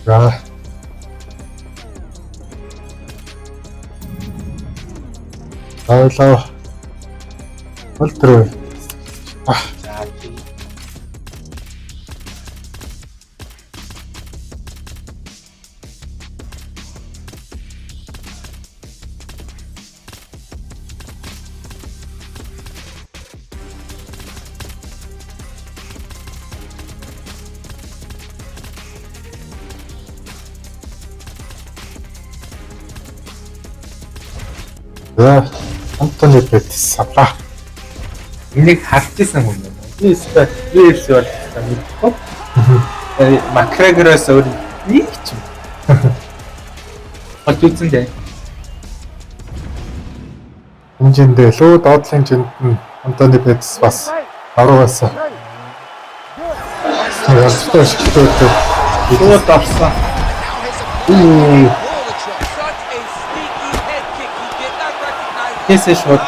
자, ойлоо. Өлтрөө. За тийм. За, Антони Петис авлаа. Энийг халтчихсан юм байна. Би эсвэл UFC бол мэдхгүй. Макгрегороос өөр нэг ч юм. Хот үзэн дээ. Хэмжээндээ лөө доотлын жинд нь Антони Петис бас аруу байсан. Ялцтай шигтөөтэй. Шууд орсон. Тэсэ шууд.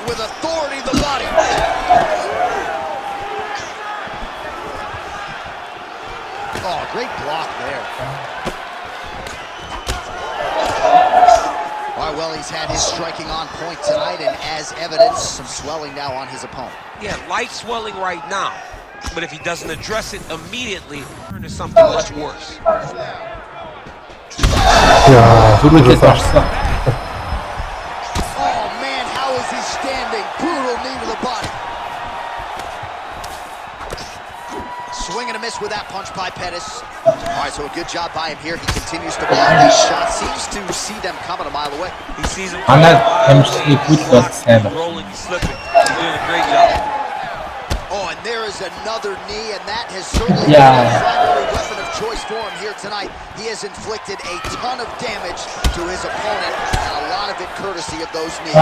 With authority, the body. Oh, great block there. Why, well, he's had his striking on point tonight, and as evidence, some swelling now on his opponent. Yeah, light swelling right now. But if he doesn't address it immediately, turn to something much worse. 야, Зүрхээс орсон. Oh, man, how is he standing? Brutal knee to the body. Swing and a miss with that punch by Pettis. All right, so a good job by him here. He continues to block these shots. Seems to see them coming a mile away. He sees him Манай хамшигны бүл бол сайн байна. rolling, slipping. He's doing a great job. Oh, and there is another knee, and that has certainly Yeah. been the primary weapon of choice for him here tonight. He has inflicted a ton of damage to his opponent, and a lot of it courtesy of those knees.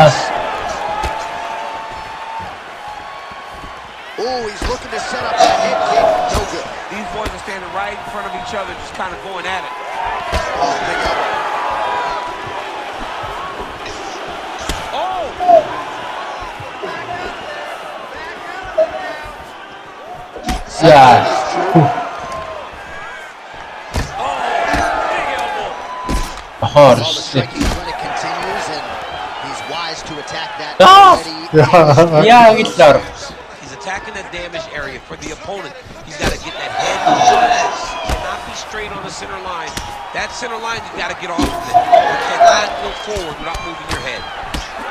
Oh, he's looking to set up that head kick. No good. These boys are standing right in front of each other, just kind of going at it. Oh, big elbow. Oh! Yeah. Big elbow. Хоор While the shit. striking clinic continues, and he's wise to attack that Ah! already. Яа гэлээр. He's attacking that damaged area for the opponent. He's got to get that head relaxed. Cannot be straight on the center line. That center line, you got to get off of it. You cannot go forward without moving your head.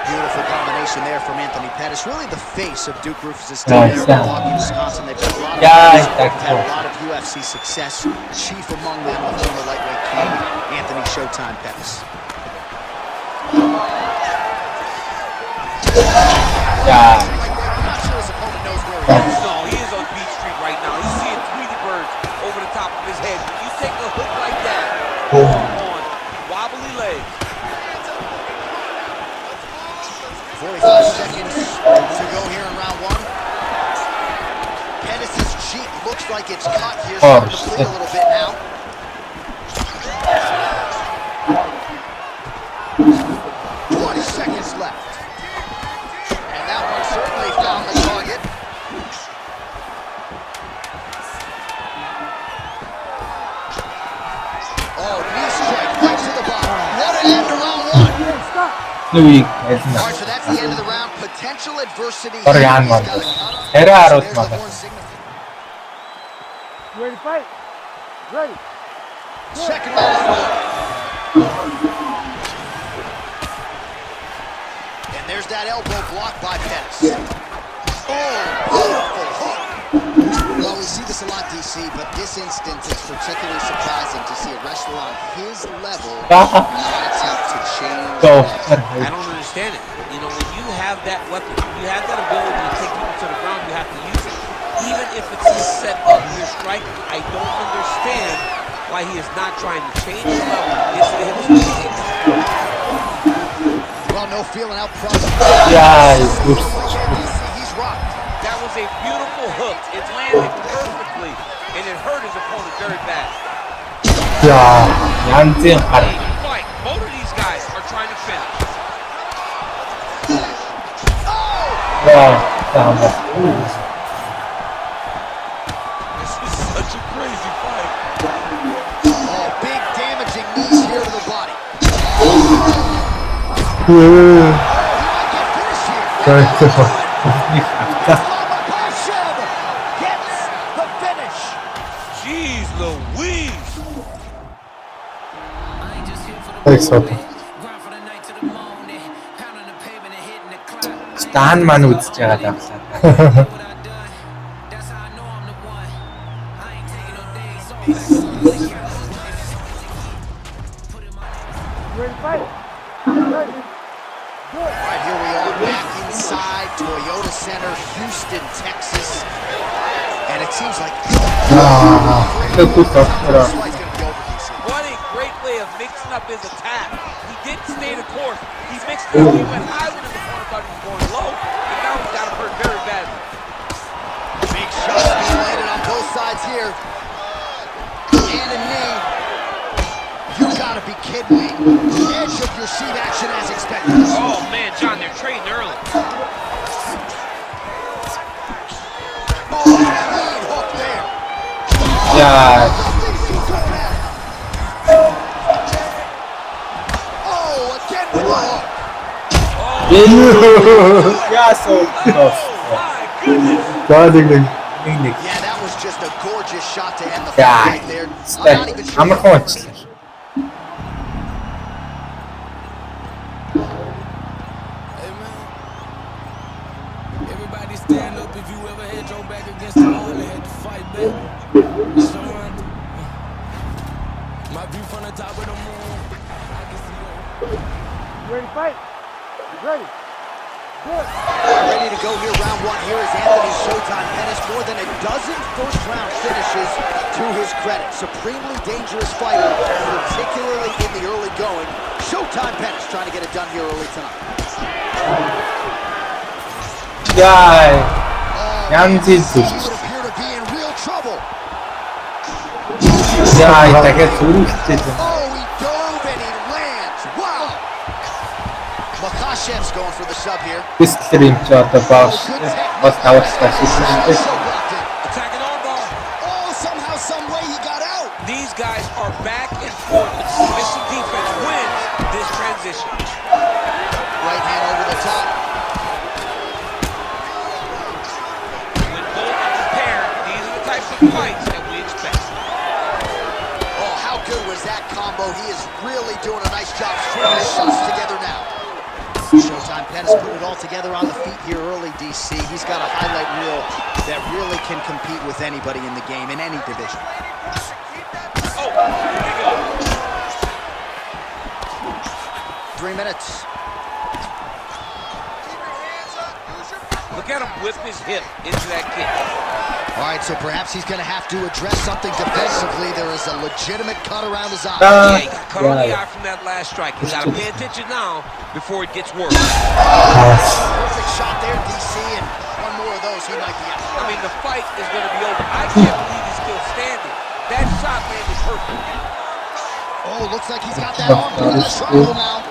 Beautiful combination there from Anthony Pettis. Really the face of Duke Roufus' team Nice. there in Milwaukee, Wisconsin. They've had a lot of Yeah, wins, that's had a cool. lot of UFC success. Chief among them, the former lightweight king, Anthony Showtime Pettis. Yeah. Not sure his opponent knows where he is. No, he is on Beach Street right now. He's seeing Tweety birds over the top of his head. You take a hook like that on wobbly legs. 45 seconds to go here in round one. Pettis' cheek looks like it's cut here, starting to bleed a little bit now. 20 seconds left. And that one certainly found the target. Oh, knee strike right to the body. What an end to round one. Нүг All right, so that's the end of the round. Potential adversity. Or here. yan He's man. got a counter. Pero So arot there's the man. horn signal. You ready to fight? Ready. Second round. And there's that elbow blocked by Pettis. Oh, beautiful hook. Well, we see this a lot, DC, but this instance it's particularly surprising to see a wrestler on his level not attempt to change. Go. I don't understand it. You know, when you have that weapon, you have that ability to take people to the ground, you have to use it. Even if it's a set up your strike, I don't understand why he is not trying to change his level. Well, no feeling out front. Yeah, He's rocked. That was a beautiful hook. It landed perfectly, and it hurt his opponent very bad. 야, 얀진 할. Fight. Both of these guys are trying to finish. 와, 진짜 안 봤어. This is such a crazy fight. Oh, big damaging knees here to the body. 예. He might get finished here. 나이스. Makhachev gets the finish. Jeez Louise. 나이스 왔다. стан만 үзэж байгаа давсаа. You ready to fight? Ready. All right, here we are back inside Toyota Center, Houston, Texas. And it seems like 또 떴더라. this fight's going to be over, DC. What a great way of mixing up his attack. He didn't stay the course. He mixed it up. He went high when his opponent thought he was going low. And now he's got him hurt very badly. Big shots being landed on both sides here. And a knee. You gotta be kidding me. Edge of your seat action as expected. Oh man, John, they're trading early. Oh, clean hook there. 야, Oh, again with the hook. 야, 쏘. My goodness. 나딩딩. Yeah, that was just a gorgeous shot to end the fight 야, right there. I'm 진짜 not even sure. 아무렇게 맞지. Everybody stand up if you ever had your back against the wall and had to fight back. Son, my view from the top of the moon, I can see you. You ready to fight? Ready. Good. Ready to go here, round one. Here is Anthony Showtime Pettis. More than a dozen first-round finishes to his credit. Supremely dangerous fighter, particularly in the early going. Showtime Pettis trying to get it done here early tonight. 야, Oh, 양진 he would 수. appear to be in real trouble. 야, 이따가 소름끼치지. Oh, he dove and he lands. Wow. Makhachev's going for the sub here. 스트림 저 어떤 바우스 버스 나왔다 So 싶은데. blocked in. Attacking armbar. Oh, somehow, some way he got out. These guys are back and forth. Submission defense wins this transition. Right hand over the top. When both are prepared, these are the types of fights that we expect. Oh, how good was that combo? He is really doing a nice job stringing his shots together now. Showtime Pettis put it all together on the feet here early, DC. He's got a highlight reel that really can compete with anybody in the game, in any division. Oh, here we go. 3 minutes. Look at him whip his hip into that kick. All right, so perhaps he's going to have to address something defensively. There is a legitimate cut around his eye. Yeah, he got cut on the eye from that last strike. He's got to pay attention now before it gets worse. Perfect shot there, DC, and one more of those, he might be out. I mean, the fight is going to be over. I can't believe he's still standing. That shot landed perfect. Oh, looks like he's got that arm through the triangle now.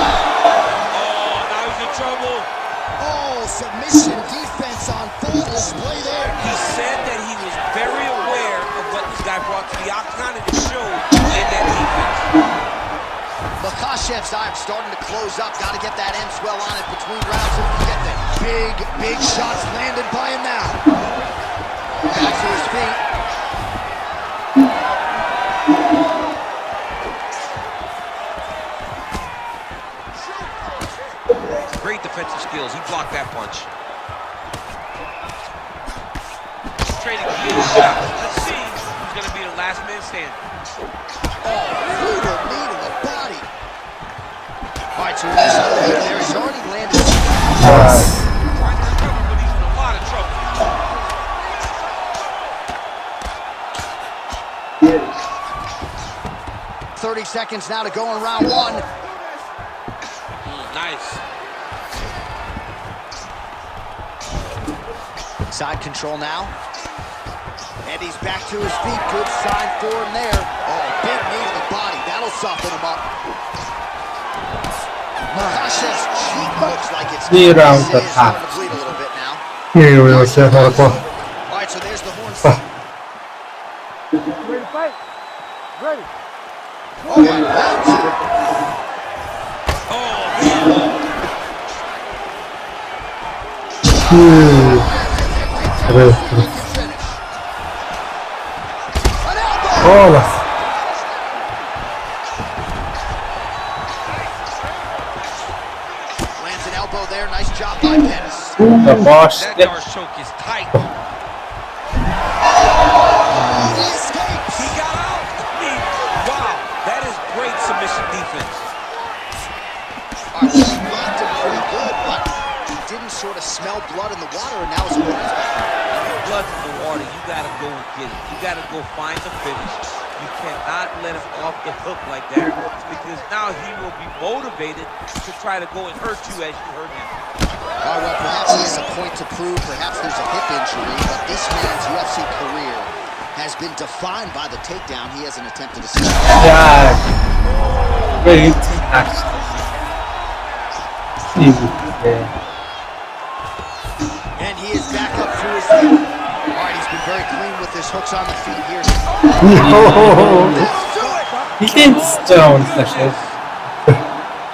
Oh, now he's in trouble. Oh, submission defense on full display there. He said that he was very aware of what this guy brought to the octagon, and it showed in that defense. Makhachev's eye starting to close up. Got to get that end swell on it between rounds so we can get the big shots landed by him now. Back to his feet. Great defensive skills. He blocked that punch. Trading huge shots. Let's see who's going to be the last man standing. Oh, brutal knee to the body. All right, so he's there. He's already landed. Trying to recover, but he's in a lot of trouble. 30 seconds now to go in round one. Nice. Side control now. And he's back to his feet. Good sign for him there. Oh, big knee to the body. That'll soften him up. Makhachev's cheek looks like it's 3 round this is half. starting to bleed a little bit now. 이거 시작하고. All right, so there's the horn. Ready to fight? Ready. Oh, my God. 그래. An elbow. 났어. Lands an elbow there. Nice job by Pettis. The boss. That Darce choke is tight. He escapes. He got out. I mean, wow, that is great submission defense. All right, he blocked him pretty good, but he didn't sort of smell blood in the water, and now his opponent's back. Blood's in the water. You gotta go and get it. You gotta go find the finish. You cannot let him off the hook like that, because now he will be motivated to try to go and hurt you as you hurt him. All right, well, perhaps he has a point to prove. Perhaps there's a hip injury, but this man's UFC career has been defined by the takedown he hasn't attempted to stop. 야, 왜 이렇게 낚시? And he is back up through his feet. All right, he's been very clean with his hooks on the feet here. 이게 진짜 어렵다.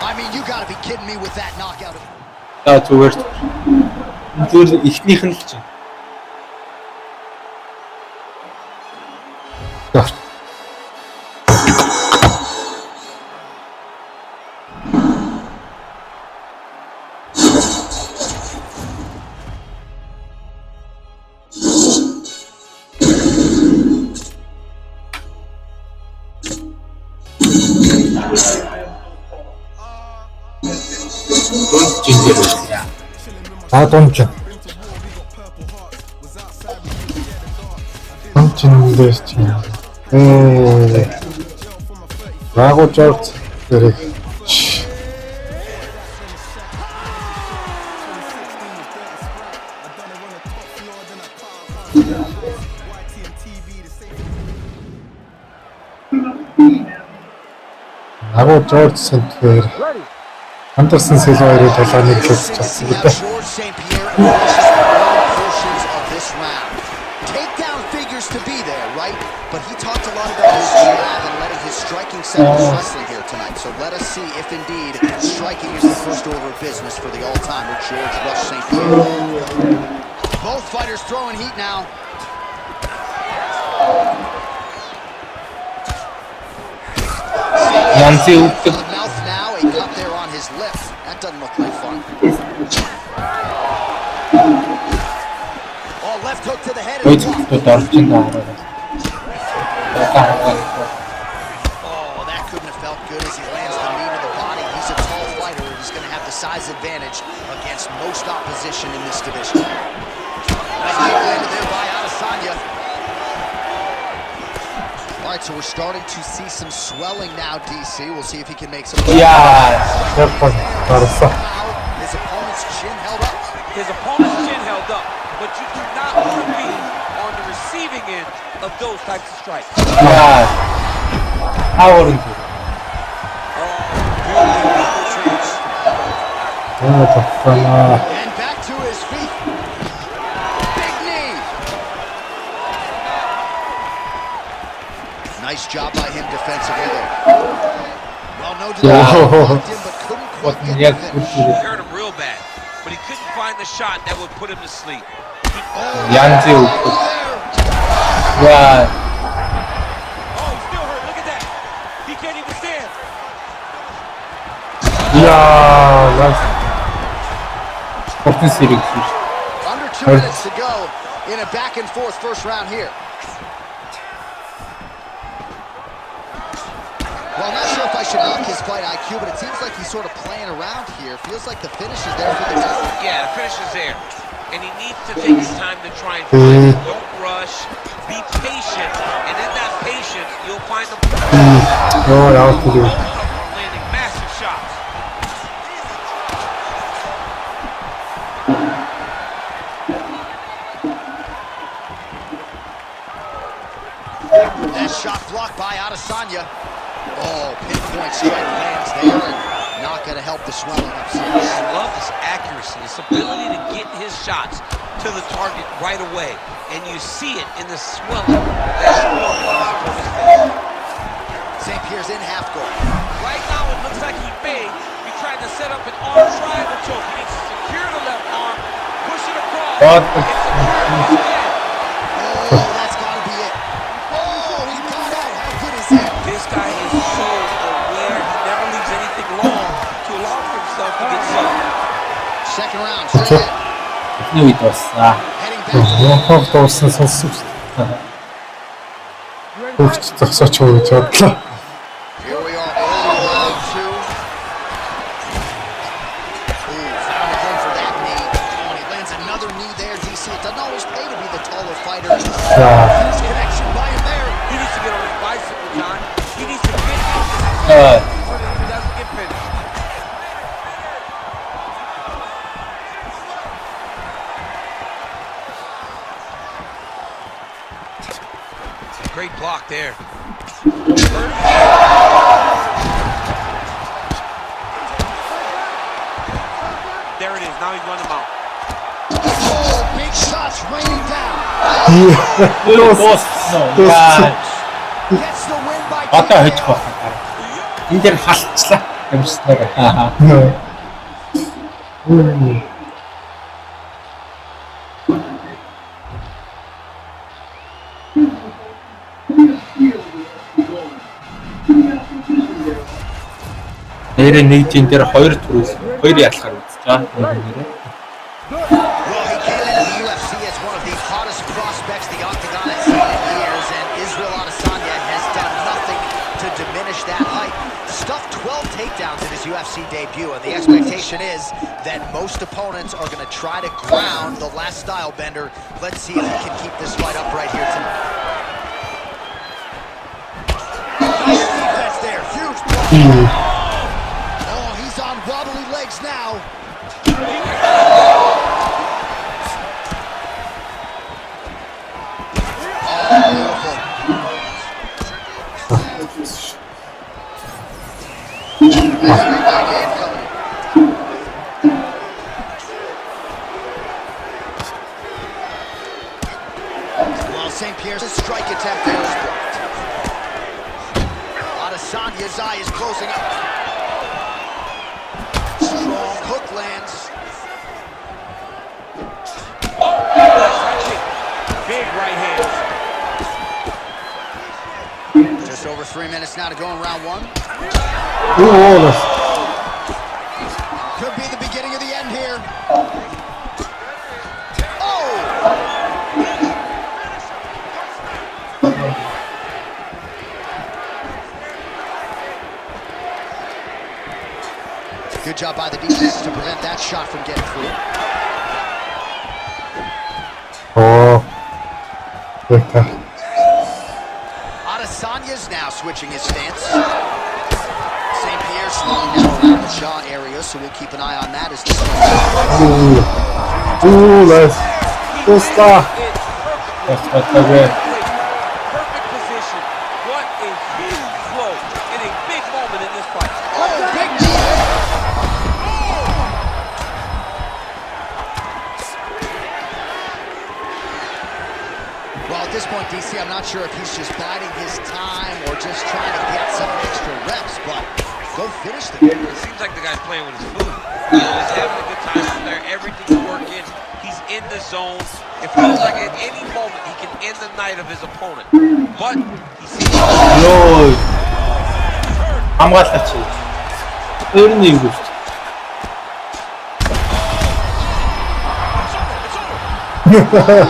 I mean, you gotta be kidding me with that knockout. За зүгээр. Зүгээр ихнийх нь л чинь. Дончин. Дончин чинь. Рагу Жорж зэрэг. Рагу Жорж сэнтгээр Ready. Андерсон Силвагийн талааныг хэлж чадсан We гэдэг. have George St. Pierre in early portions of this round. Takedown figures to be there, right? But he talked a lot about his jab and letting his striking set his wrestling here tonight. So let us see if indeed striking is the first order of business for the all-timer George Rush St. Pierre. Both fighters throwing heat now. янзын өвдөг. The mouth now, a cut there on his lip. That doesn't look like fun. Oh, left hook to the head. Ой, Is blocked. тут орчин даа. Oh, that couldn't have felt good as he lands the knee to the body. He's a tall fighter. He's going to have the size advantage against most opposition in this division. Nice kick landed there by Adesanya. All right, so we're starting to see some swelling now, DC. We'll see if he can make some. 야, 알았어. His opponent's chin held up. His opponent's chin held up, but you do not want to be on the receiving end of those types of strikes. 야, 파워는 좋구나. And back to his feet. Big knee. Nice job by him defensively there. Well, no denial. Blocked him, but couldn't quite вот get я the finish. He hurt him real bad, but he couldn't find the shot that would put him to sleep. янзын өвдөг. 야, Oh, he's still hurt. Look at that. He can't even stand. 이야, спортын сэрэг шүү. Under 2 minutes to go in a back and forth first round here. Well, I'm not sure if I should knock his fight IQ, but it seems like he's sort of playing around here. Feels like the finish is there for the guy. Yeah, the finish is there. And he needs to take his time to try and find it. Don't rush. Be patient. And in that patience, you'll find the 야우트리. landing massive shots. That shot blocked by Adesanya. Oh, pinpoint strike lands there, and not going to to help the swelling upset. I love his accuracy, his ability to get his shots to the target right away. And you see it in the swelling that's forming on his opponent's face. St. Pierre's in half guard. Right now it looks like he may be trying to set up an arm triangle choke. He needs to secure the left arm, push it across, What? and secure it again. Oh, that's got to be it. Oh, he got out. How good is that? This guy is so aware. He never leaves anything long to allow for himself to get sucked. Second round, straight Okay. in. Эхний үед дууссан. Heading back to the Монхол дууссан сонссон шүү дээ. Хөвч зогсооч уу гэж бодлоо. Here we are, early round two. Ooh, found again for that knee. Oh, and he lands another knee there, DC. It doesn't always pay to be the taller fighter. За. Finish connection by him there. He needs to get on his bicycle, John. He needs to get out so that he doesn't get finished. Great block there. There it is. Now he's running him out. Oh, big shots raining down. Дууссан. Яа. Gets the win by Одоо TKO. хэж байна. Энд дээр халтчлаа. Ямснаар. Нэрээ нэг жин дээр хоёр төрөөс хоёр ялахаар үзэж байгаа. Well, he came into the UFC as one of the hottest prospects the Octagon has seen in years, and Israel Adesanya has done nothing to diminish that hype. Stuffed 12 takedowns in his UFC debut, and the expectation is that most opponents are going to try to ground the last style bender. Let's see if he can keep this fight up right here tonight. Nice defense there, huge block. Oh, he's on wobbly legs now. Well, St. Pierre's strike attempt there is blocked. Adesanya's eye is closing up. Strong hook lands. Big right hand. Just over 3 minutes now to go in round one. Could be the beginning of the end here. Oh! Good job by the defense to prevent that shot from getting through. Оо. Яка. Adesanya's now switching his stance. St. Pierre slowing down around the jaw area, so we'll keep an eye on that as this one. Nice. Туста. Perfect position. What a huge blow in a big moment in this fight. Oh, big knee. Well, at this point, DC, I'm not sure if he's just biding his time or just trying to get some extra reps, but go finish the game. It seems like the guy's playing with his food. You know, he's having a good time out there. Everything's working. He's in the zone. It feels like at any moment he can end the night of his opponent. But he seems Йоо. Хамгаалаач. Өөр нэг юу шүү.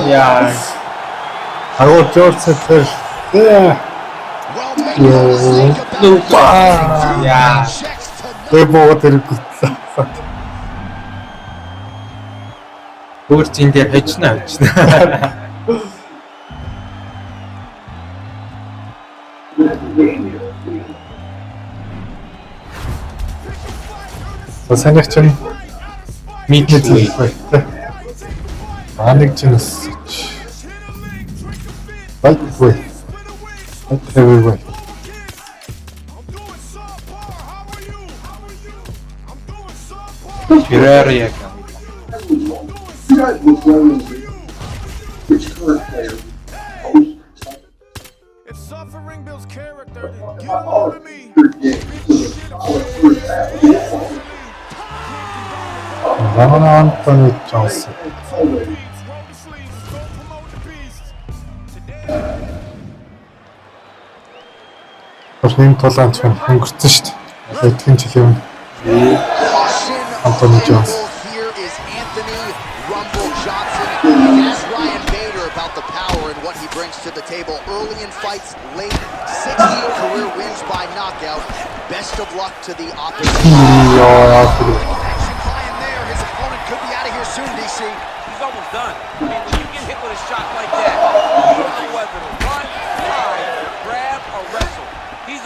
Яа. Агуу Жорж Сеттер. Well, make no mistake about it. Yeah. Checks to Боо тэргүүлсэн. Өөр зин дээр хожно. Санийх чинь Мэдгүй. Аниг чинь Байтгүй. Байтгүй. Ferrari. If suffering builds character, then get over me. Антони Джонсон. Roll the sleeves, go promote the beast. Today. Ийм тулаанч маань хөнгөрсөн шүү дээ. Эдгээр жилийн Caution Anthony Jones. available here is Anthony Rumble Johnson. He asked Ryan Bader about the power and what he brings to the table early in fights, late, 16 career wins by knockout. Best of luck to the opposition. яа Action flying there. His opponent could be out of here soon, DC. He's almost done. I mean, when you get hit with a shot like that, you don't know whether to run, hide, grab, or wrestle. He's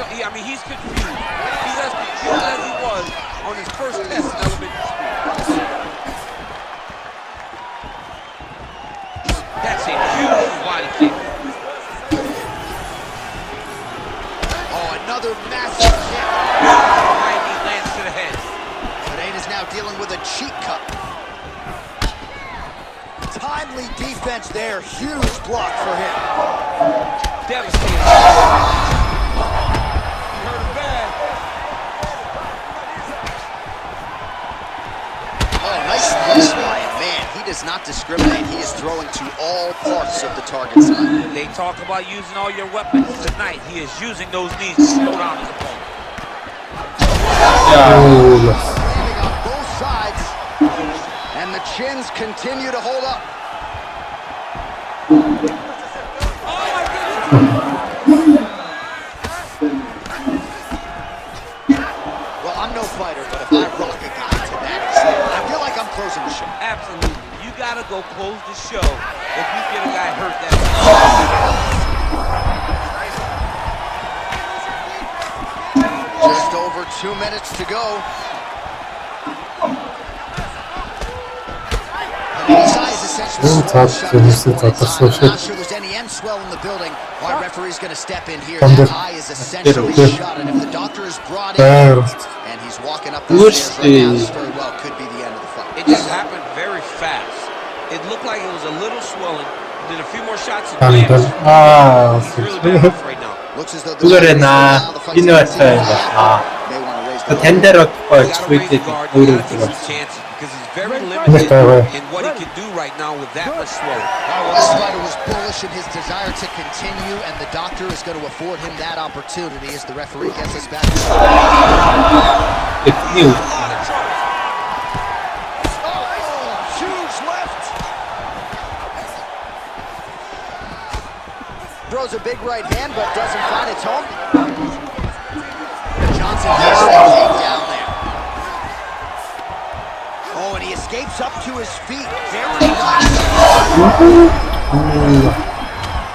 confused. He's as confused as he was on his first test in elementary school. That's a huge body kick. Oh, another massive kick. Right knee lands to the head. Pineda's now dealing with a cheek cut. Timely defense there. Huge block for him. Devastating. He hurt him bad. Oh, nice line. Man, he does not discriminate. He is throwing to all parts of the target side. They talk about using all your weapons. Tonight, he is using those knees to slow down his opponent. Landing on both sides. And the chins continue to hold up. Oh my goodness! Well, I'm no fighter, but if I rock a guy to that extent, I feel like I'm closing the show. Absolutely. You gotta go close the show if you get a guy hurt that Just over 2 minutes to go. His eye is essentially Good swollen touch, shut and at this this is point. a perception. I'm not sure there's any end swell in the building. Our referee's going to step in here. Under. That eye is essentially Under. shut, and if the doctor is brought in байралт. and he's walking up the stairs right now, this very well could be the end of the fight. It just happened very fast. It looked like it was a little swelling. Then a few more shots and Under. bam. He's really bad off right now. Looks as though Зүгээр наа. Энэ байцаа юм байна. May want to raise the Тэн дээр You бодохгүйч gotta raise the үйдээ guard. You өөрөө gotta take some зүгээр. chances because he's very Next limited time, in what he can do right now with that much swelling. Well, this fighter was bullish in his desire to continue, and the doctor is going to afford him that opportunity as the referee gets us back. Тэдний үйл. Huge left. Throws a big right hand, but doesn't find its home. Johnson gets that takedown there. Oh, and he escapes up to his feet. Very nice.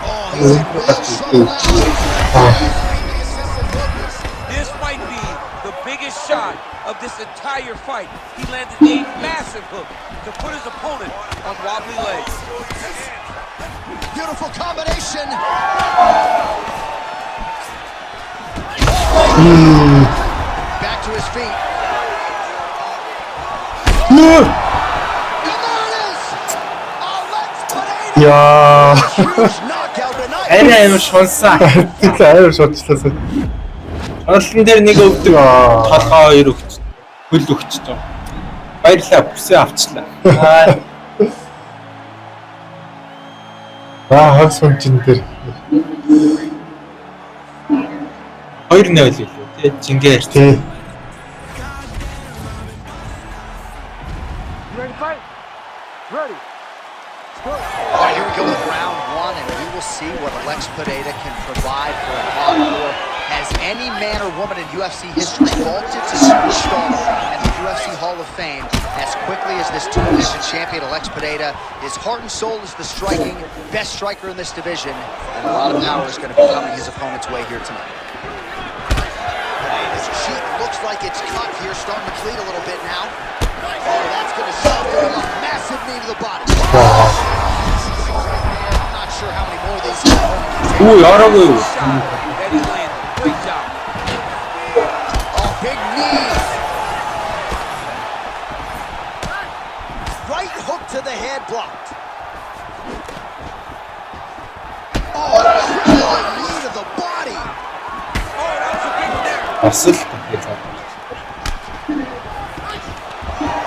Oh, he's in real trouble now. This might be the biggest shot of this entire fight. He landed a massive hook to put his opponent on wobbly legs. Beautiful combination. Back to his feet. And there it is. Alex Pineda. Яа. Huge knockout tonight. Арай амар шунсаа. Тэг амар шочлоо. Шооллон дээр нэг өвдөг толгой хоёр өгч. Хөл өгч тоо. Баярлалаа бүсээ авчлаа. Хагас хүнчин дээр 2-0 илүү тий. Жингээр. тий. You ready to fight? Ready. All right, here we go with round one, and we will see what Alex Pineda can provide for an encore. Has any man or woman in UFC history vaulted to superstar and the UFC Hall of Fame as quickly as this two-division champion Alex Pineda? His heart and soul is the striking, best striker in this division, and a lot of power is going to be coming his opponent's way here tonight. Pineda's cheek looks like it's cut here, starting to bleed a little bit now. Oh, that's going to soften him up. Massive knee to the body. I'm not sure how many more of these. Үу яраагүй юу. Shot that he landed. Great job. Oh, big knee. the head blocked. Oh, incredible knee to the body. Oh, that was a big one there. Бас л.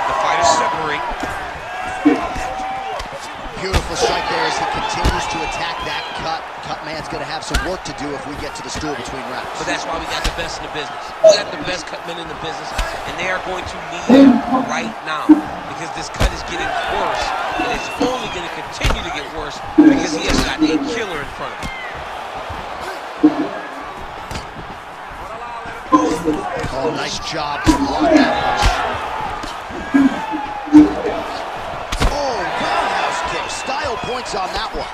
The fighters separate. Beautiful strike there as he continues to attack that cut. Cut man's going to have some work to do if we get to the stool between rounds. But that's why we got the best in the business. We got the best cut men in the business, and they are going to need him right now because this cut is getting worse, and it's only going to continue to get worse because he has got a killer in front of him. Oh, nice job to block that punch. Oh, roundhouse kick. Style points on that one.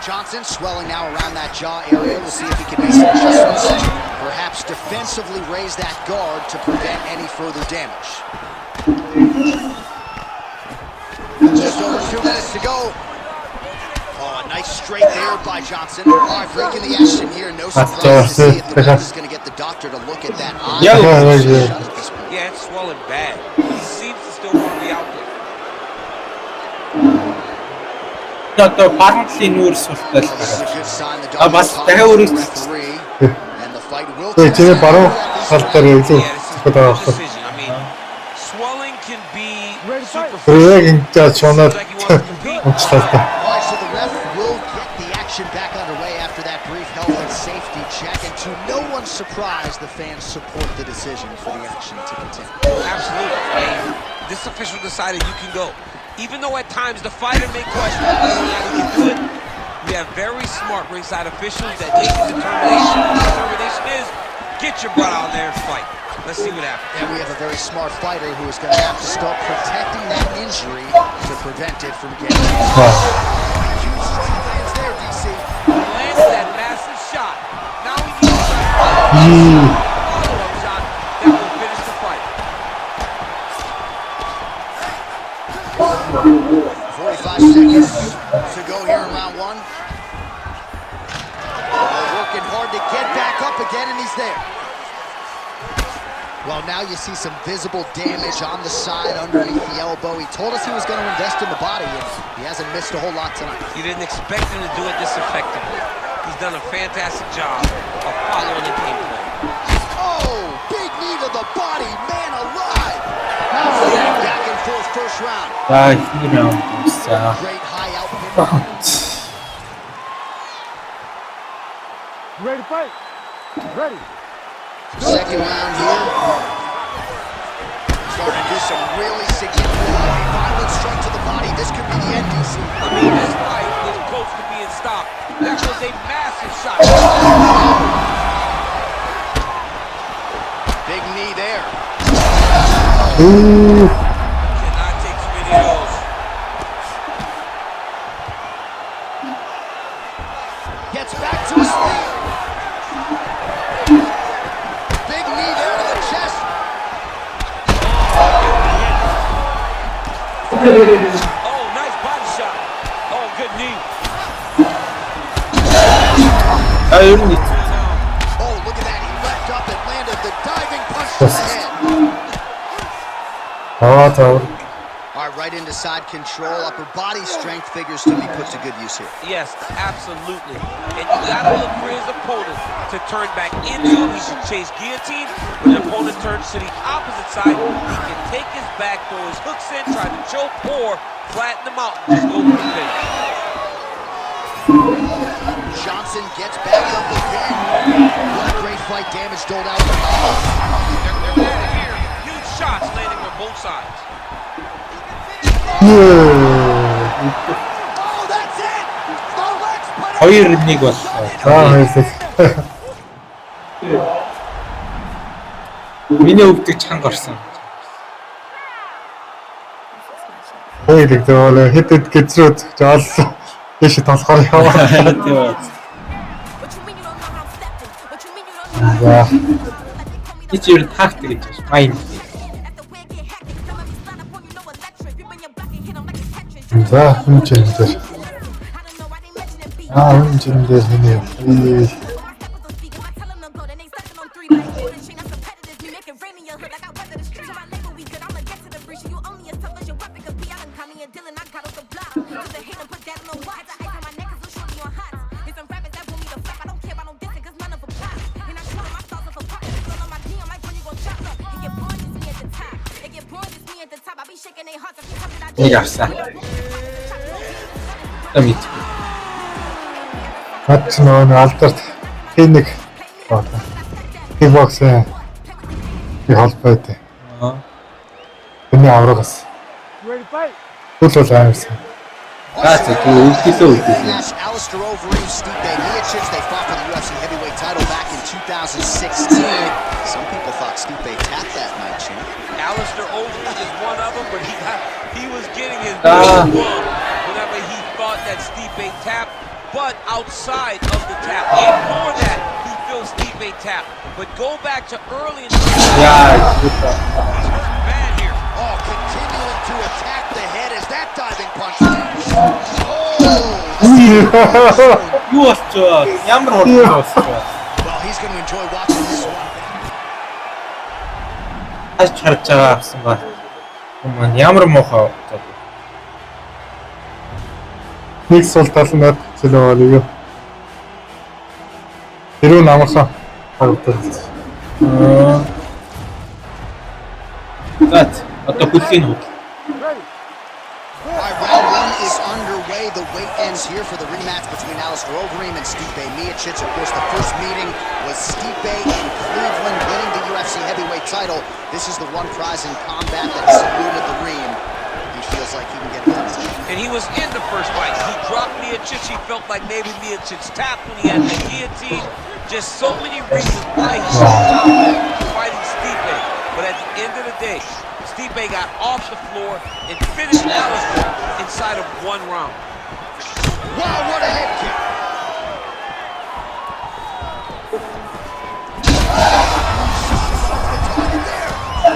Johnson swelling now around that jaw area. We'll see if he can make some adjustments. Perhaps defensively raise that guard to prevent any further damage. Just over 2 minutes to go. Oh, a nice straight there by Johnson. All right, breaking the action here. No surprise to see if the ref is going to get the doctor to look at that eye. Yeah. Yeah, it's swollen bad. He seems to still want to be out there. Одоо парантлын нүүр суултал. This is a good sign. The А бас doctor дахиад calls the өөрөөр referee, and the fight will Тэгээ баруун тал дээр илүү Yeah, this is a байгаа good байхгүй. decision. I mean, swelling can be Тэр яг superficial. ингэж чоноод Like he wants to compete. унцлаа. All right, so the ref will get the action back underway after that brief health and safety check. And to no one's surprise, the fans support the decision for the action to continue. Absolutely. Hey, this official decided you can go. Even though at times the fighter may question whether or not he can do it, we have very smart ringside officials that make a determination. The determination is get your butt out there and fight. Let's see what happens. And we have a very smart fighter who is going to have to start protecting that injury to prevent it from getting. Huge strike lands there, DC. Lands that massive shot. Now he needs a follow-up shot that will finish the fight. 45 seconds to go here in round one. Working hard to get back up again, and he's there. Well, now you see some visible damage on the side underneath the elbow. He told us he was going to invest in the body, and he hasn't missed a whole lot tonight. You didn't expect him to do it this effectively. He's done a fantastic job of following the game plan. Oh, big knee to the body, man alive. Back and forth first round. За их раунд. За. Great high output. Ready to fight? Ready. Second round here. Starting to do some really significant violent strike to the body. This could be the end, DC. I mean, this fight is close to being stopped. That was a massive shot. Big knee there. Cannot take too many of those. Gets back to his feet. Big knee there to the chest. Oh, nice body shot. Oh, good knee. Ер нь Oh, look at that. He leapt up and landed the diving punch to the head. За. All right, right into side control. Upper body strength figures to be put to good use here. Yes, absolutely. And you gotta look for his opponent to turn back into him. He should chase guillotine. When the opponent turns to the opposite side, he can take his back, throw his hooks in, try to choke, or flatten him out and just go for the finish. Johnson gets back up again. What a great fight. Damage doled out. They're here. Huge shots landing on both sides. Oh, that's it. The legs put it. 2-1 боллоо. За. Миний өвдөг чанга орсон. Хоёулыг зөв хэдэд гэзрүүд жаалсан. Дэше толгоор яваа. Тийм. За. Чи ер нь тактик гэж байна. Майн. За, хэмжээндээ. Хэмжээндээ хэний. Нэг авсан. Тэмит. Над ч нөгөө алдарт нэг кикбоксing холбоо дээ. Тэний аврагас. You ready to fight? Түл аимсан. That's a good Match Alistair Overeem, Stipe Miocic. They fought for the UFC heavyweight title back in 2016. Some people thought Stipe tapped that night, champ. Alistair Overeem is one of them, but he was getting his wrong whenever he thought that Stipe tapped. But outside of the tap, ignore that. He feels Stipe tap. But go back to early in the Yeah, bad here. Oh, continuing to attack the head as that diving punch. юу болчихоо? Ямар хурдан болчихоо? Well, he's going to enjoy watching this one. Аж харж байгаа авсан ба. Хүмүүс ямар муухай болчихоо. Нэг сул талнаад зэлээ юу. Тэрүү намхан харагдав. Зат одоо хүлээн хут. Ready? All right, round one is underway. The weight ends here for the rematch between Alistair Overeem and Stipe Miocic. Of course, the first meeting was Stipe in Cleveland winning the UFC heavyweight title. This is the one prize in combat that has eluded the Reem. He feels like he can get it done. And he was in the first fight. He dropped Miocic. He felt like maybe Miocic tapped when he had the guillotine. Just so many reasons why he should stop fighting Stipe. But at the end of the day, Stipe got off the floor and finished Alistair inside of one round. Wow, what a head kick.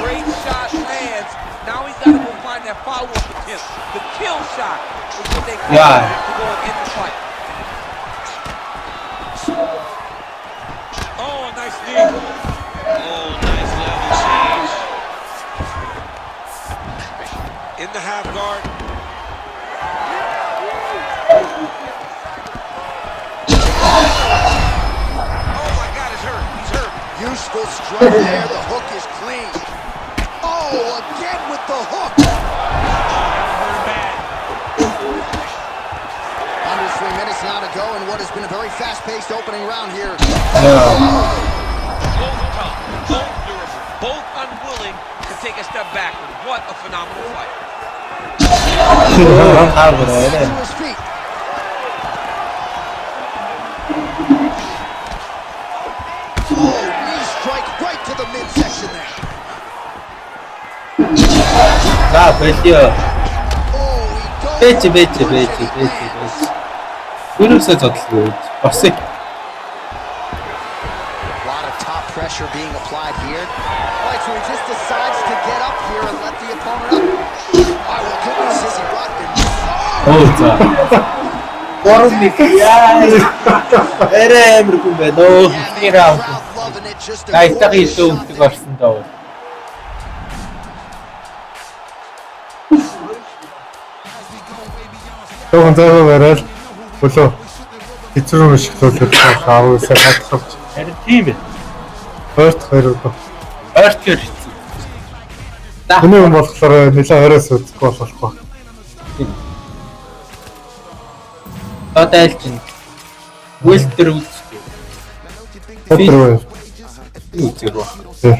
Great shot lands. Now he's got to go find that follow-up attempt. The kill shot is what they call Yeah. to go and end the fight. Oh, a nice knee. Oh, nice level change. In the half guard. Oh my God, it's hurt. He's hurt. Useful strike there. The hook is clean. Oh, again with the hook. Under 3 minutes now to go in what has been a very fast-paced opening round here. Both tough, both durable, both unwilling to take a step backward. What a phenomenal fight. To his feet. Oh, knee strike right to the midsection there. За болио. Oh, he goes. Бэж. Юунаас зодлоо. Босыг. A lot of top pressure being applied here. All right, so he just decides to get up here and let the opponent up. Oh, well, goodness, is he rocked him? Оо за. Борник яа. Эрэмэр хүн байна оо. Yeah, man, Хин the раунд. crowd loving it. Just a Айтаг glorious илүү shot өгдөг there. орсон доо. Тэгвэл заяа барайл болоо. Хэцүү шигтүүлээд аавсаа хатгавч. Харин тийм ээ. Хоёрт хоёр удаа. Ойрт гэр хэцүү. Миний юм болохоор нэлээ оройс үзэхгүй болохгүй. Одоо айлчин. Үлдэр үзчих. Тэр Үзэр ба. үү.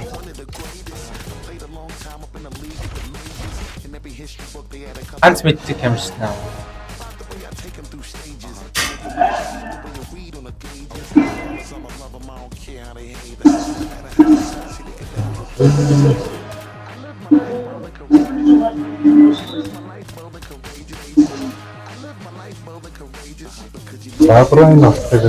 Ганц мэддэг камерснаа. Баабрын нотыг.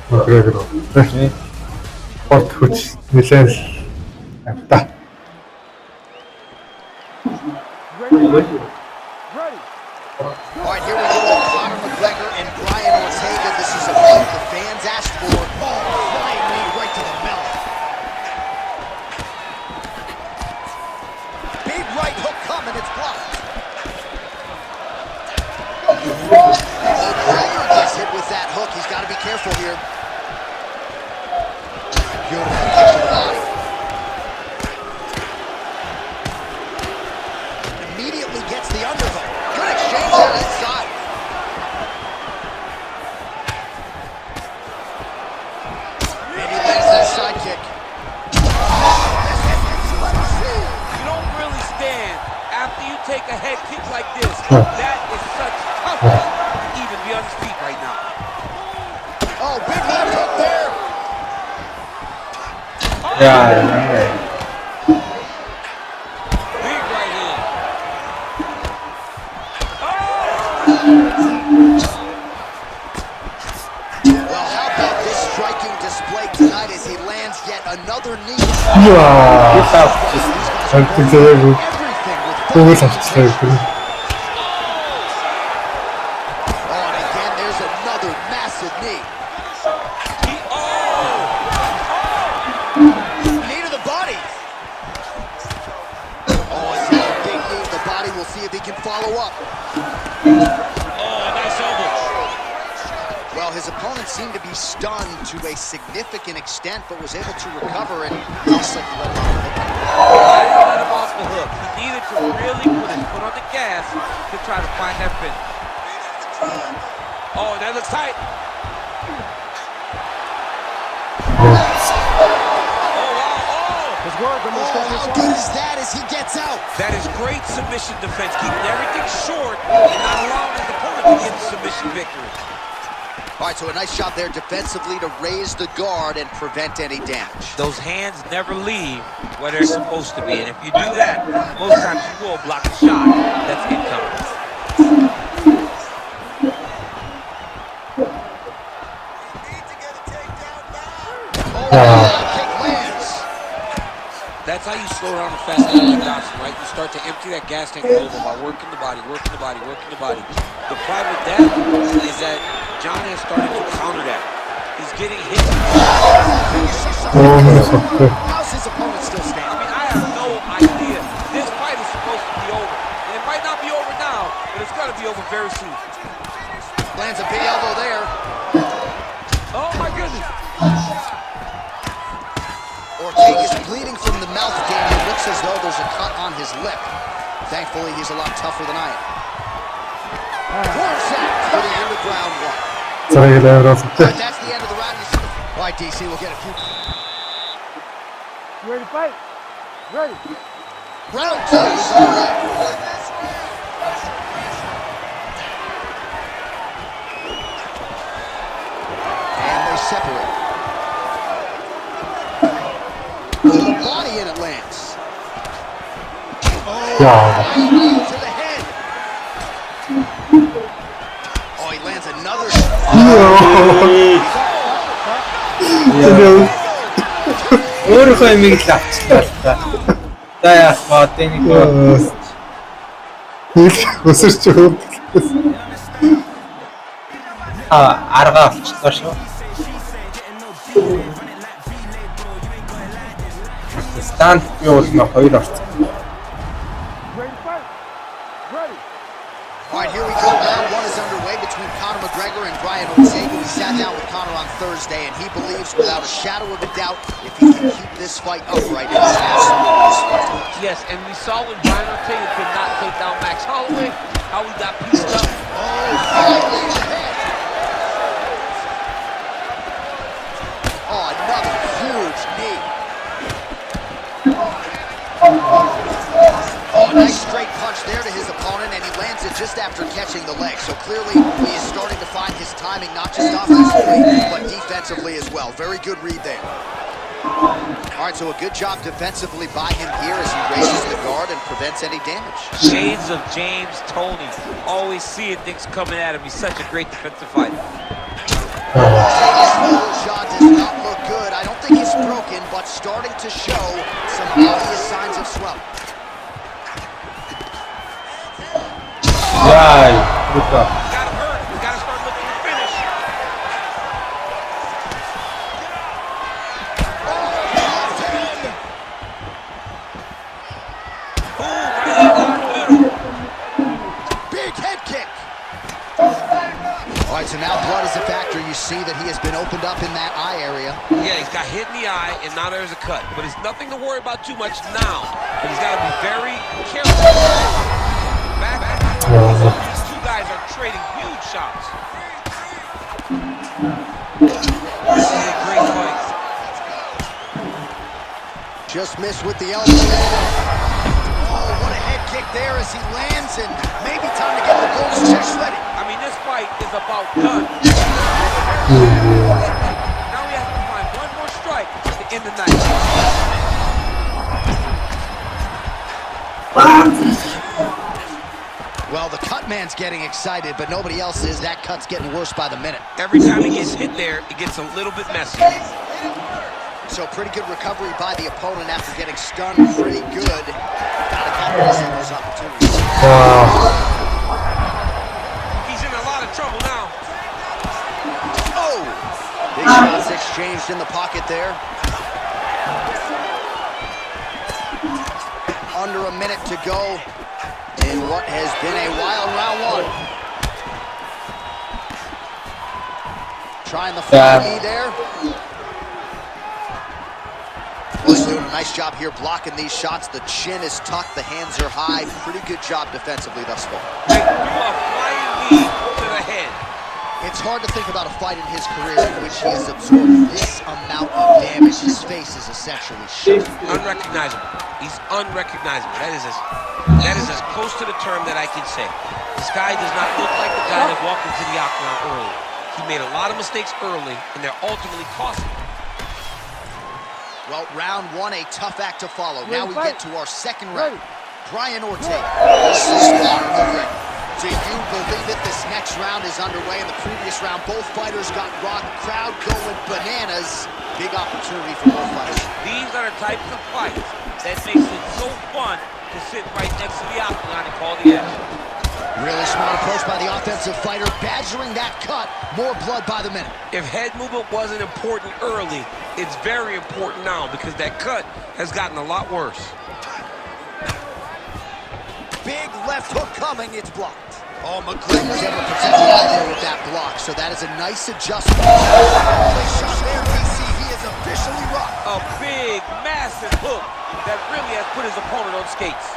Макгрегор. Спорт хүч нэлээд амта. Ready? All right, here we go. Conor McGregor and Brian Ortega. This is a fight the fans asked for. Oh, flying knee right to the belly. Big right hook coming. It's blocked. McGregor gets hit with that hook. He's got to be careful here. Beautiful kick to the body. Immediately gets the underhook. Good exchange on inside. And he lands that side kick. You don't really stand after you take a head kick like this. That is such toughness to even be on his feet right now. Oh, big left hook there. 야, Big right hand. Well, how about this striking display tonight as he lands yet another knee? 이야. 진짜 잘 뜨세요. Everything with 똥을 잡치세요. Oh, and again, there's another massive knee. Knee to the body. Oh, it's a big knee to the body. We'll see if he can follow up. Oh, nice elbow. Well, his opponent seemed to be stunned to a significant extent, but was able to recover and looks like he let him off the hook. Why did he let him off the hook? He needed to really put his foot on the gas to try to find that finish. Oh, that looks tight. Oh, wow. Oh! His word, but Oh, how good is that as he gets out? That is great submission defense, keeping everything short and not allowing his opponent to get the submission victory. All right, so a nice shot there defensively to raise the guard and prevent any damage. Those hands never leave where they're supposed to be, and if you do that, most times you will block a shot that's incoming. Kick lands. That's how you slow down a fast guy like Dodson, right? You start to empty that gas tank over by working the body, working the body, working the body. The problem with that is that John has started to counter that. He's getting hit. How's his opponent still I standing? mean, I have no idea. This fight is supposed to be over. And it might not be over now, but it's going to be over very soon. Lands a big elbow there. Oh, my goodness. Ortega is bleeding from the mouth, Daniel. Looks as though there's a cut on his lip. Thankfully, he's a lot tougher than I am. Forceps putting him to ground one. 저에게 내어놨을 때 But that's the end of the round. All right, DC, we'll get a few. You ready to fight? Ready. Round two is underway. And they separate. To the body and it lands. 야. To the head. Oh, he lands another. 그냥 өөрийнхөө имийг л авчихлаа л та. За яах вэ? Тэнийг өсөрч өгөөд арга авчихлаа шүү. Стант юу бол хоёр орцсон. Ready to fight? Ready. All right, here we go. Round one is underway between Conor McGregor and Brian Ortega. We sat down with Conor on Thursday, and he believes without a shadow of a doubt if he can keep this fight upright, it is absolutely his fight. Yes, and we saw when Brian Ortega could not take down Max Holloway, how he got pieced up. Oh, another huge knee. Oh, nice straight punch there to his opponent, and he lands it just after catching the leg. So clearly, he is starting to find his timing, not just offensively, but defensively as well. Very good read there. All right, so a good job defensively by him here as he raises the guard and prevents any damage. Shades of James Toney. Always seeing things coming at him. He's such a great defensive fighter. Ortega's middle shot does not look good. I don't think it's broken, but starting to show some obvious signs of swelling. 야, 그렇다. Got him hurt. We got to start looking to finish. Big head kick. All right, so now blood is evaporating. factor. You see that he has been opened up in that eye area. Yeah, he's got hit in the eye, and now there's a cut. But it's nothing to worry about too much now. But he's got to be very careful. Back. These two guys are trading huge shots. This is a great fight. Just missed with the elbow. Oh, what a head kick there as he lands, and maybe time to get the Golden Chest ready. I mean, this fight is about done. Now we have to find one more strike to end the night. Well, the cut man's getting excited, but nobody else is. That cut's getting worse by the minute. Every time he gets hit there, it gets a little bit messy. So pretty good recovery by the opponent after getting stunned pretty good. Gotta capitalize on those opportunities. He's in a lot of trouble now. Oh! Big shots exchanged in the pocket there. Under a minute to go in what has been a wild round one. Trying the fly knee there. He's doing a nice job here blocking these shots. The chin is tucked, the hands are high. Pretty good job defensively thus far. They threw a flying knee to the head. It's hard to think about a fight in his career in which he has absorbed this amount of damage. His face is essentially shot. Unrecognizable. He's unrecognizable. That is as close to the term that I can say. This guy does not look like the guy that walked into the octagon early. He made a lot of mistakes early, and they're ultimately costly. Well, round one, a tough act to follow. Now we get to our second round. Brian Ortega. Do you believe it? This next round is underway. In the previous round, both fighters got rocked. Crowd going bananas. Big opportunity for both fighters. These are the types of fights that makes it so fun to sit right next to the octagon and call the action. Really smart approach by the offensive fighter, badgering that cut. More blood by the minute. If head movement wasn't important early, it's very important now because that cut has gotten a lot worse. Big left hook coming, it's blocked. Oh, McGregor's able to protect the eye there with that block, so that is a nice adjustment. Nice shot there, DC. He is officially rocked. A big, massive hook that really has put his opponent on skates.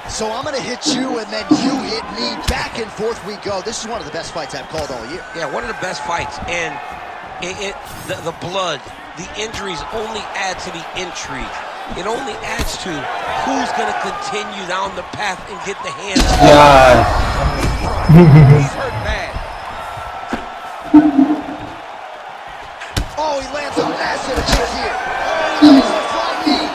So I'm going to hit you, and then you hit me. Back and forth we go. This is one of the best fights I've called all year. Yeah, one of the best fights. And the blood, the injuries only add to the intrigue. It only adds to who's going to continue down the path and get the hands. He's hurt bad. Oh, he lands a massive kick here. Oh, he lands a flying knee.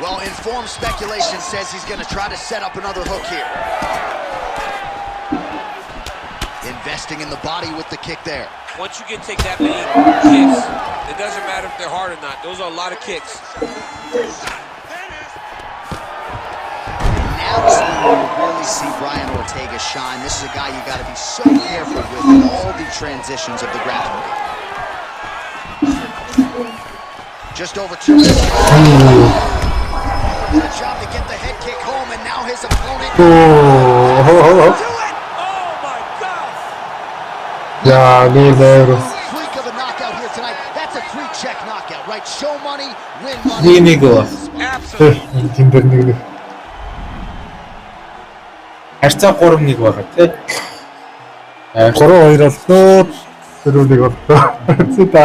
Well, informed speculation says he's going to try to set up another hook here. Investing in the body with the kick there. Once you can take that many kicks, it doesn't matter if they're hard or not. Those are a lot of kicks. Now is when you really see Brian Ortega shine. This is a guy you got to be so careful with in all the transitions of the grappling. Just over 2 minutes. Good job to get the head kick home, and now his opponent. Do it! Oh my God! 야, 리베로. Freak of a knockout here tonight. That's a 3-check knockout, right? Show money, win money. Хинийг Absolutely. Тиндер нэг харьцаа 3-1 байгаа тий. 3-2 боллоо. Тэрүүнийг боллоо. Зэта.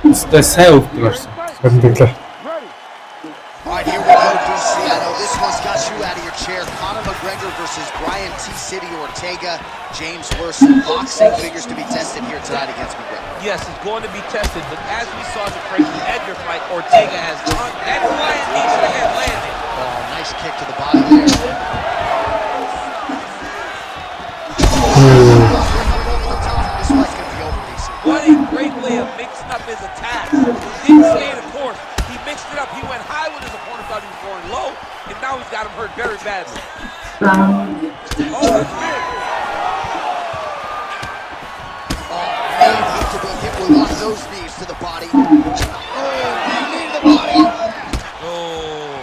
Өстой сайн өвдөг орсон. Гэндэглээ. All right, here we go, DC. I know this one's got you out of your chair. Conor McGregor versus Brian T-City Ortega. James Worson, boxing figures to be tested here tonight against McGregor. Yes, it's going to be tested, but as we saw in the Frankie Edgar fight, Ortega has done that flying knee to the head landed. Oh, nice kick to the body there. This fight's gonna be over, DC. What a great way of mixing up his attacks. He didn't stay the course. He mixed it up. He went high when his opponent thought he was going low, and now he's got him hurt very badly. Oh, that's big. May need to be to the body. Oh, knee to the body. Oh.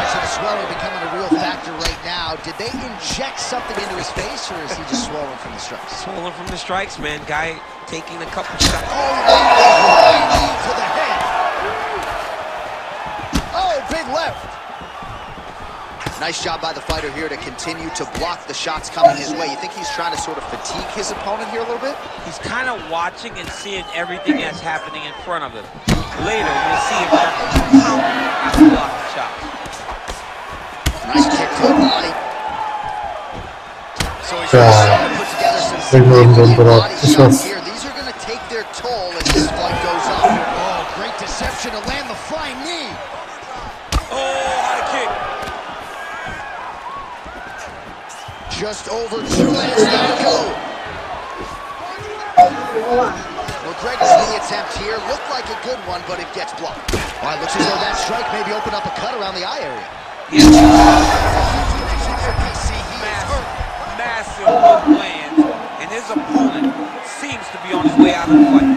So the swelling becoming a real factor right now. Did they inject something into his face, or is he just swollen from the strikes? Swollen from the strikes, man. Guy taking a couple shots. Oh, to the head. Oh, big left. Nice job by the fighter here to continue to block the shots coming his way. You think he's trying to sort of fatigue his opponent here a little bit? He's kind of watching and seeing everything that's happening in front of him. Later, we'll see if they're after blocking shots. Nice kick to the body. So he's really starting to put together some significant body shots here. These are going to take their toll as this fight goes on. Oh, great deception to land the flying knee. Oh, high kick. Just over 2 minutes now to go. McGregor's knee attempt here looked like a good one, but it gets blocked. All right, looks as though that strike maybe opened up a cut around the eye area. Massive hook lands, and his opponent seems to be on his way out of the fight.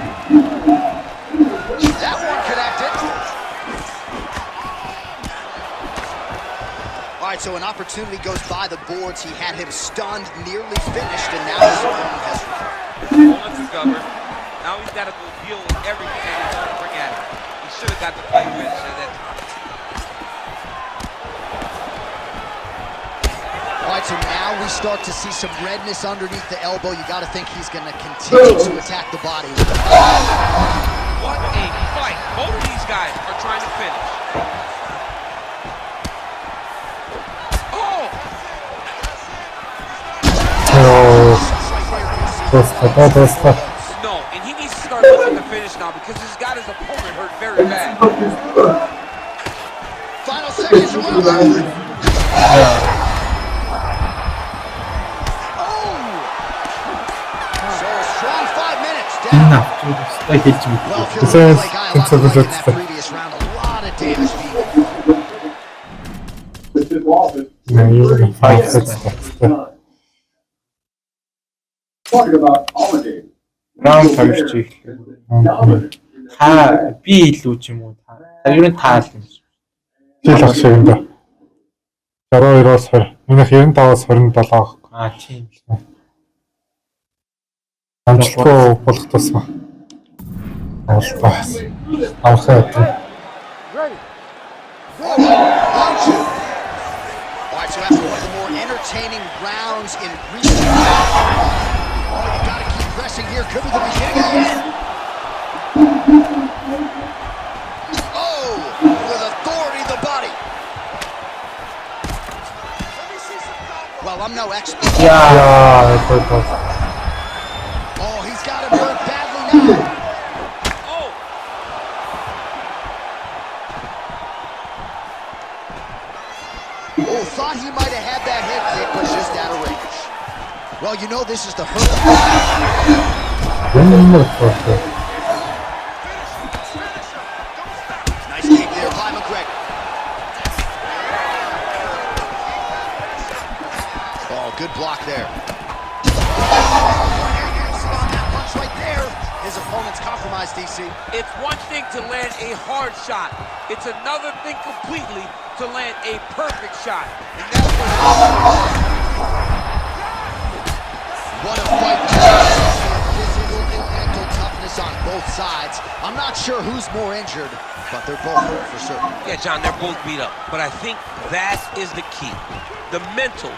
That one connected. All right, so an opportunity goes by the boards. He had him stunned, nearly finished, and now his opponent has recovered. Now he's got to go deal with everything that he's going to bring at him. He should have got the fight finished at that time. All right, so now we start to see some redness underneath the elbow. You got to think he's going to continue to attack the body. What a fight. Both of these guys are trying to finish. Просто. No, and he needs to start looking to finish now because he's got his opponent hurt very bad. Final seconds remember. Oh! So a strong 5 minutes down. Энэ авчирстай хэлж мэт. Well, if you're looking like I like in that previous round, a lot of damage being Нэг файт хийсэн. Talking about holiday. Раунд 2 ч их. Та би илүү ч юм уу та. Ер нь таал юм шиг. Жил ах шиг энэ. 62-оос 20. Минийх 95-аас 27 аах. Тийм. Амжилтгүй болох тусмаа. Авалтаас. Авахаа ятна. Ready. All right, so after one of the more entertaining rounds in recent years, oh, you got to keep pressing here. Could be the beginning of the end. Oh, with authority, the body. Well, I'm no expert. Яа, Oh, he's got him hurt badly now. Oh! Oh, thought he might have had that head kick, but just out of range. Well, you know this is the hurt. Nice kick there by McGregor. Oh, good block there. On that punch right there. His opponent's compromised, DC. It's one thing to land a hard shot. It's another thing completely to land a perfect shot. And that's what a fight. Physical and mental toughness on both sides. I'm not sure who's more injured, but they're both hurt for certain. Yeah, John, they're both beat up. But I think that is the key. The mental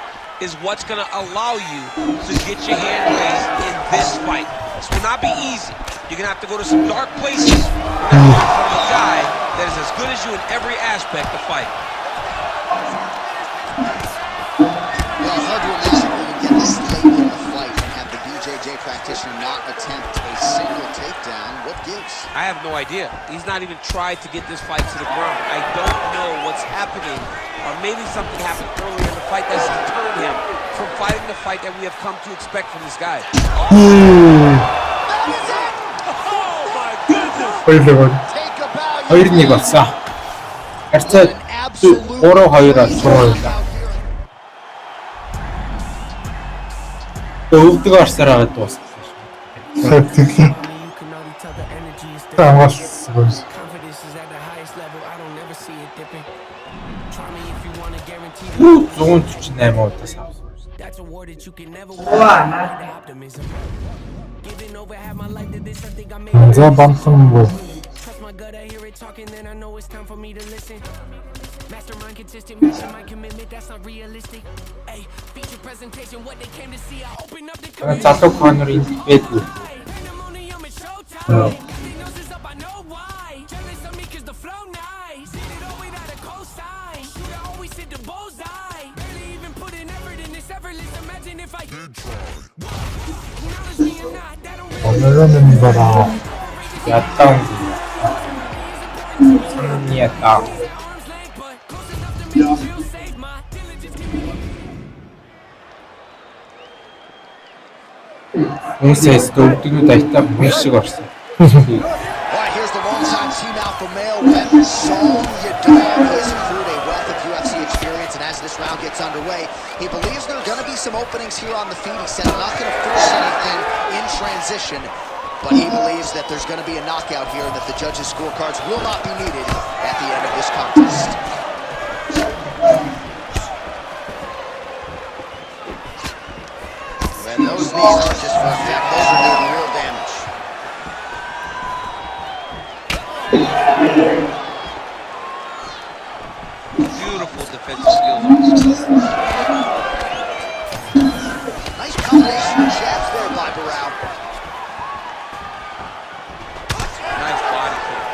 is what's going to allow you to get your hand raised in this fight. This will not be easy. You're going to have to go to some dark places from a guy that is as good as you in every aspect of fight. Well, hard to imagine we would get this late in the fight and have the BJJ practitioner not attempt a single takedown. What gives? I have no idea. He's not even tried to get this fight to the ground. I don't know what's happening, or maybe something happened earlier in the fight that's deterred him from fighting the fight that we have come to expect from this guy. That is it! Oh my goodness! Хоёулаа. Take a bow. 2-1 болсон. Харьцаа 3-2-оор сургуулаа. өвдөг орсоор байгаа дууссан. Тэгэх амгаалсан. Confidence is at the highest level. I don't ever see it dipping. Try me if you want to guarantee the 148 удаас авсан. that's a word that you can never want. The optimism. Giving over half my life to this, I think I made it. За банхан бо. Trust my gut, I hear it talking, then I know it's time for me to listen. Mastermind consistent, matching my commitment, that's not realistic. Hey, feature presentation, what they came to see, I open up the community. Залуу Конор энд байдгүй. Pandemonium is showtime. Everything else is up, I know why. Jealous of me 'cause the flow nice. Hit it all without a cosign. Shooter always hit the bullseye. Barely even put in effort in this effortless. Imagine if I did try. Acknowledge me or not, that don't really 오늘은 봐라. Ятаун. Санаа ятаа. arm's length, but close enough to make you feel safe. My diligence can be Үнсээс өвдгүүд айтаа мөн шиг орсон. All right, here's the long-time team alpha male rep, Song Yadong. He's accrued a wealth of UFC experience, and as this round gets underway, he believes there are going to be some openings here on the feet. He said, I'm not going to force anything in transition, but he believes that there's going to be a knockout here and that the judges' scorecards will not be needed at the end of this contest. And those knees aren't just for effect, those are doing real damage. Beautiful defensive skills. Nice combination of jabs there by Barao. Nice body kick.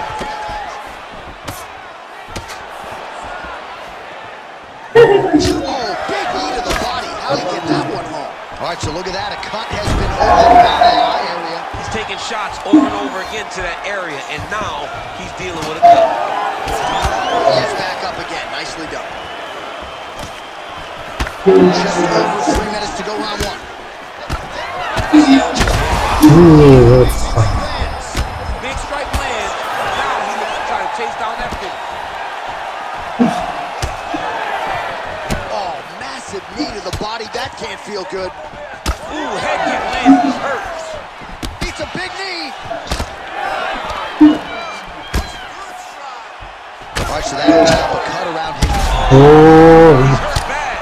Oh, big knee to the body. How did he get that one home? All right, so look at that. A cut has been opened around the eye area. He's taking shots over and over again to that area, and now he's dealing with a cut. Gets back up again. Nicely done. Just over 3 minutes to go, round one. 우, Big strike lands. Now he looks to try to chase down that finish. Oh, massive knee to the body. That can't feel good. Ooh, head kick lands. This hurts. Beats a big knee. All right, so that opens up a cut around his. 오, Hurts bad.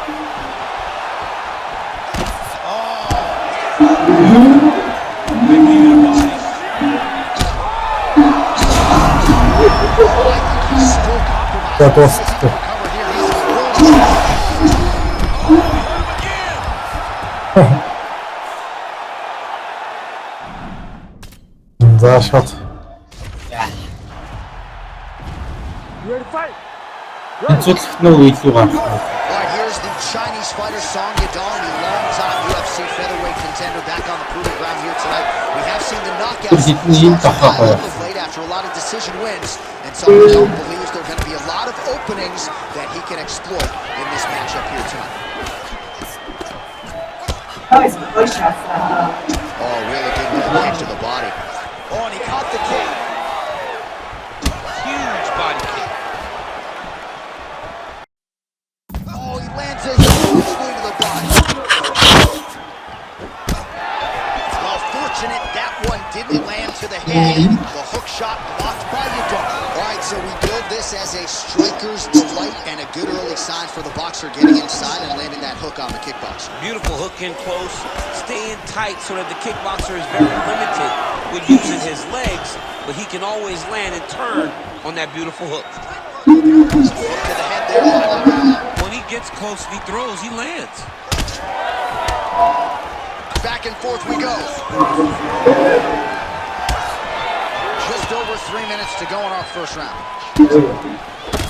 Big knee to the body. He's still compromised. 야, 또 Cover here. He's 자, 샷. You ready to fight? Цуцлах нөө илүү гарах. All right, here's the Chinese fighter Song Yadong, the longtime UFC featherweight contender, back on the proving ground here tonight. We have seen the knockouts of late after a lot of decision wins, and Song Yadong believes there are going to be a lot of openings that he can exploit in this matchup here tonight. Oh, really good little kick to the body. Oh, and he caught the kick. Huge body kick. Oh, he lands a huge knee to the body. Well, fortunate that one didn't land to the head. The hook shot blocked by Yadong. All right, so we build this as a striker's delight and a good early sign for the boxer getting inside and landing that hook on the kickboxer. Beautiful hook in close, staying tight so that the kickboxer is very limited with using his legs, but he can always land and turn on that beautiful hook. Hook to the head there by Barao. When he gets close and he throws, he lands. Back and forth we go. Just over 3 minutes to go in our first round.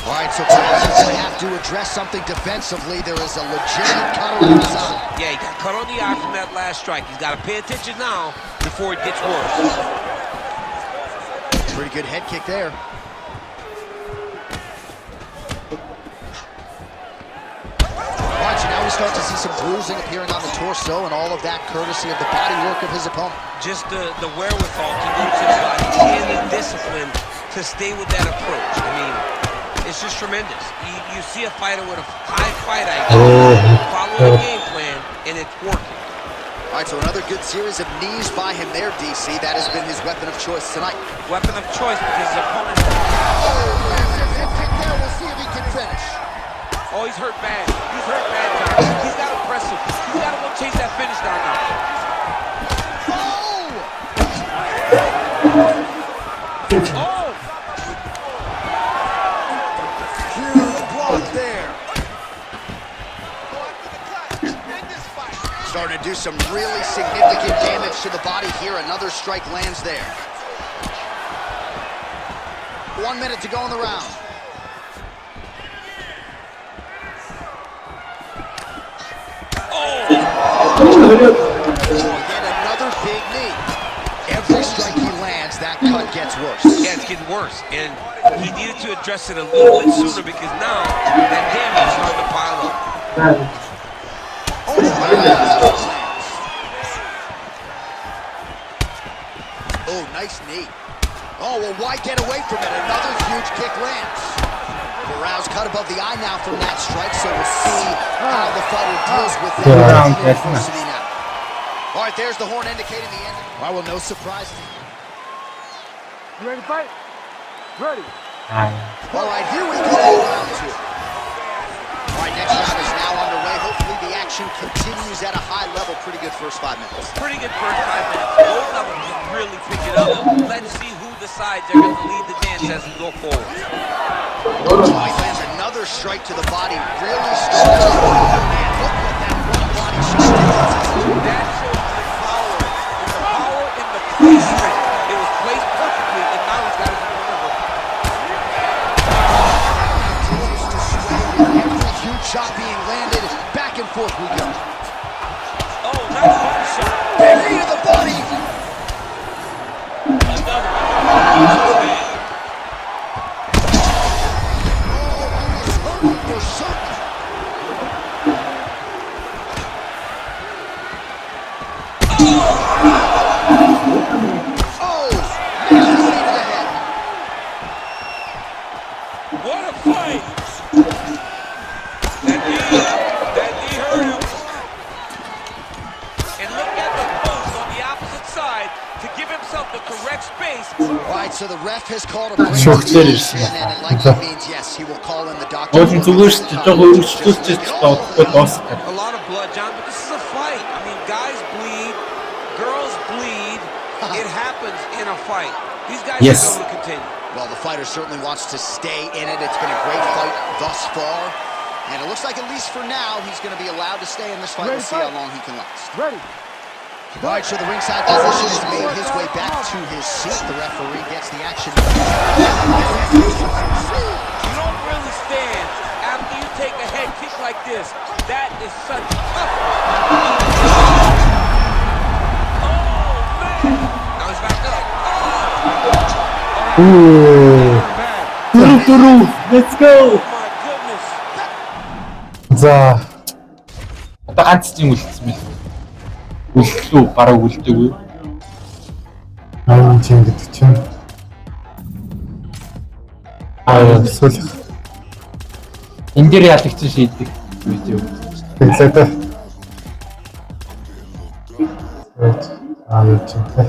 All right, so perhaps he's going to have to address something defensively. There is a legitimate cut around his eye. Yeah, he got cut on the eye from that last strike. He's got to pay attention now before it gets worse. Pretty good head kick there. All right, so now we start to see some bruising appearing on the torso, and all of that courtesy of the body work of his opponent. Just the wherewithal to go to the body and the discipline to stay with that approach. I mean, it's just tremendous. You see a fighter with a high fight IQ, follow the game plan, and it's working. All All right, so another good series of knees by him there, DC. That has been his weapon of choice tonight. Weapon of choice because his opponent. Oh, massive hip kick there. We'll see if he can finish. Oh, he's hurt bad. He's hurt bad, John. He's got to press him. He's got to go chase that finish down now. Oh! Oh! Huge block there. Starting to do some really significant damage to the body here. Another strike lands there. 1 minute to go in the round. Again, another big knee. Every strike he lands, that cut gets worse. Yeah, it's getting worse. And he needed to address it a little bit sooner because now that damage is starting to pile up. Oh, lands. Oh, nice knee. Oh, well, why get away from it? Another huge kick lands. Morale's cut above the eye now from that strike, so we'll see how the fighter deals with that adversity now. All right, there's the horn indicating the end. All right, well, no surprise. You ready to fight? Ready. All right, here we go, round two. All right, next round is now underway. Hopefully the action continues at a high level. Pretty good first 5 minutes. Pretty good first 5 minutes. Both of them can really pick it up. Let's see who decides they're going to lead the dance as we go forward. Oh, he lands another strike to the body. Really starts to man. Look what that front body shot did. That shows the power. And the power in the placement. It was placed perfectly, and now he's got his opponent hooked. Continues to sway with every huge shot being landed. Back and forth we go. Oh, nice body shot. Big knee to the body. Another one. For certain. Oh, nasty knee to the head. What a fight! That knee hurt him. And look at the post on the opposite side to give himself the correct space. All right, so the ref has called a break. Çok serisi. And it likely means yes, he will call in the doctor. Уулын зүгээр шүү дээ. Жог өөрчлөлтөж тавахгүй дуусах. A lot of blood, John, but this is a fight. I mean, guys bleed, girls bleed. It happens in a fight. These guys Yes. are going to continue. Well, the fighter certainly wants to stay in it. It's been a great fight thus far. And it looks like, at least for now, he's going to be allowed to stay in this fight. We'll see how long he can last. Ready. All right, so the ringside physician has made his way back to his seat. The referee gets the action. You don't really stand after you take a head kick like this. That is such tough. Oh, man. Now he's back up. Дөрөв. Let's go. Oh, my goodness. За, Одоо ганц тийм үлдсэн мэл. Үлдлүү, бараг үлдээгүй. айман тийм гэдэг чинь. Эсвэл Энд дээр ялагч шийддэг видео. тэглээ дээ. Юу ч юм те.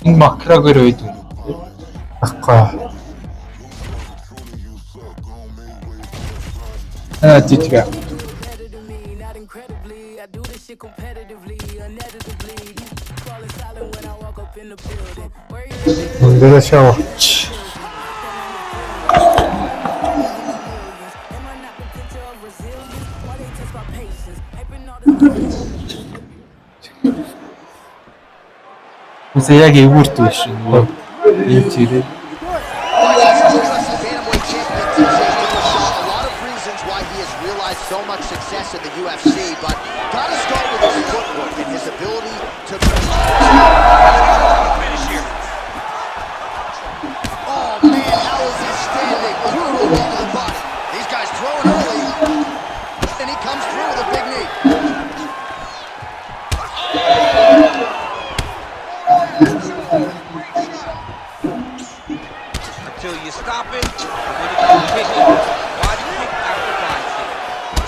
Энэ макрогоор байдаг. Ахгүй. Тичгээ. Better than me, not incredibly. I do this shit competitively, uneditably. Falling silent when I walk up in the building. Where you Эндээ шав. am I not the picture of resilience? Why they test my patience? Hyping all this. Үсээ яг эвүүрт биш нөгөө. Ийм чирээ. Bantamweight champion TJ Dillashaw. A lot of reasons why he has realized so much success in the UFC, but gotta start with his footwork and his ability to Finish here. Oh man, how is he standing? Brutal knee to the body. These guys throwing early, and he comes through with a big knee. Until you stop it, and when it comes kicking, body kick after body kick.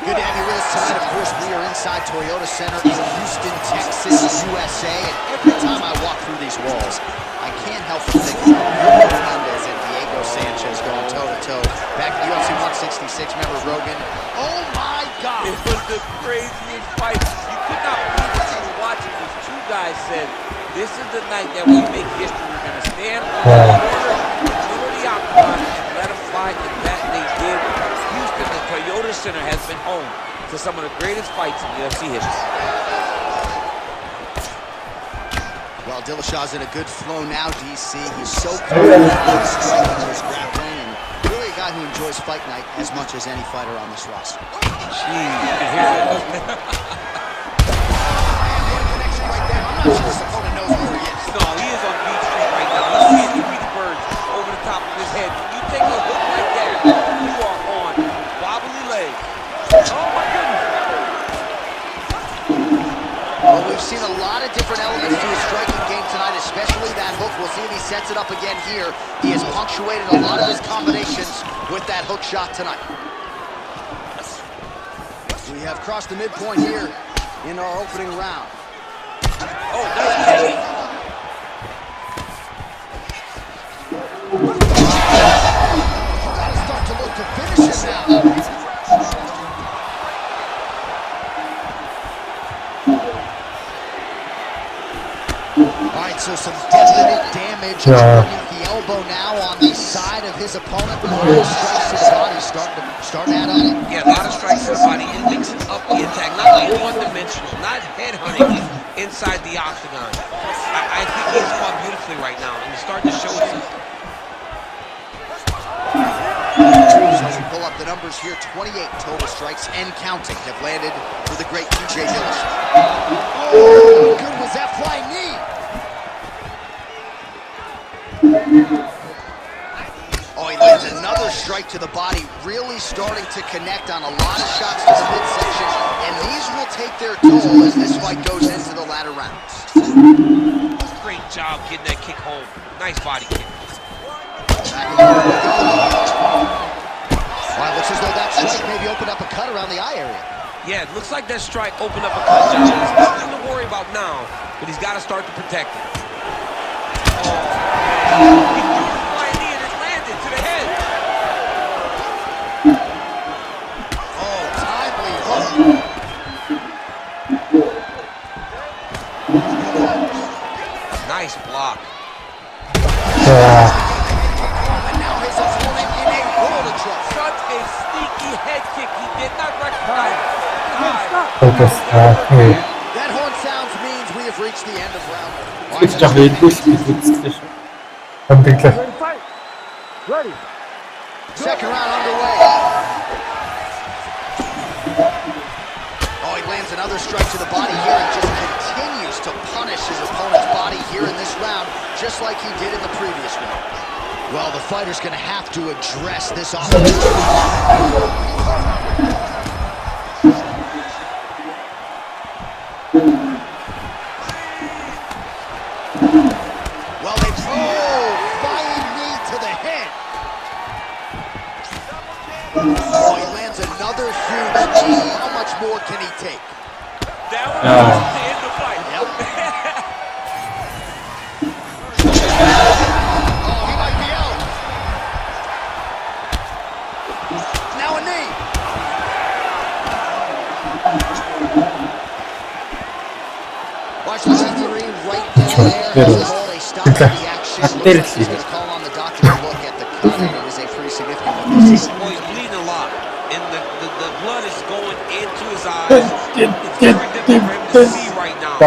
Good to have you with us tonight. Of course, we are inside Toyota Center in Houston, Texas, USA. And every time I walk through these walls, I can't help but think about Bruno Hernandez and Diego Sanchez going toe-to-toe. Back at UFC 166, remember Rogan? Oh, my God! It was the craziest fight. You could not believe what you were watching. These two guys said, this is the night that we make history. We're going to stand on the middle of the octagon and let them fight, and that they did. Houston, the Toyota Center, has been home to some of the greatest fights in UFC history. Well, Dillashaw's in a good flow now, DC. He's so confident in his striking and his grappling, and really a guy who enjoys fight night as much as any fighter on this roster. Jeez, you can hear that. I'm not sure his opponent knows where he is. No, he is on Beach Street right now. He's seeing the Tweety Birds over the top of his head. When you take a hook like that, you are on wobbly legs. Oh, my goodness. Well, we've seen a lot of different elements to his striking game tonight, especially that hook. We'll see if he sets it up again here. He has punctuated a lot of his combinations with that hook shot tonight. We have crossed the midpoint here in our opening round. Oh, nice kick. Gotta start to look to finish it now. All right, so some definite damage underneath the elbow now on the side of his opponent. Strikes to the body starting to add up. Yeah, a lot of strikes to the body. It mixes up the attack. Not only one-dimensional, not head-hunting inside the octagon. I think he's fought beautifully right now, and he's starting to show it. So we pull up the numbers here. 28 total strikes and counting have landed for the great TJ Dillashaw. Oh, how good was that flying knee? Oh, he lands another strike to the body, really starting to connect on a lot of shots to the midsection, and these will take their toll as this fight goes into the latter rounds. Great job getting that kick home. Nice body kick. Wow, looks as though that strike maybe opened up a cut around the eye area. Yeah, it looks like that strike opened up a cut, John. There's nothing to worry about now, but he's got to start to protect it. Oh, man. He threw the flying knee and it landed to the head. Oh, timely hook. Nice block. And now his opponent in a world of trouble. Such a sneaky head kick. He did not recognize it. That horn sounds means we have reached the end of round one. Гэж яг эдгүүш гэдэг шүү. Хамбиглаа. Ready, fight. Ready. Second round underway. Oh, he lands another strike to the body here and just continues to punish his opponent's body here in this round, just like he did in the previous round. Well, the fighter's going to have to address this offense. Well, they flying knee to the head. Oh, he lands another huge knee. How much more can he take? That was to end the fight. Yep. Oh, he might be out. Now a knee. Watch the referee right down there. Has called a stop to the action. Looks like he's going to call on the doctor to look at the cut, and it is a pretty significant one. Boy, he's bleeding a lot, and the blood is going into his eyes. It's very difficult for him to see right now. He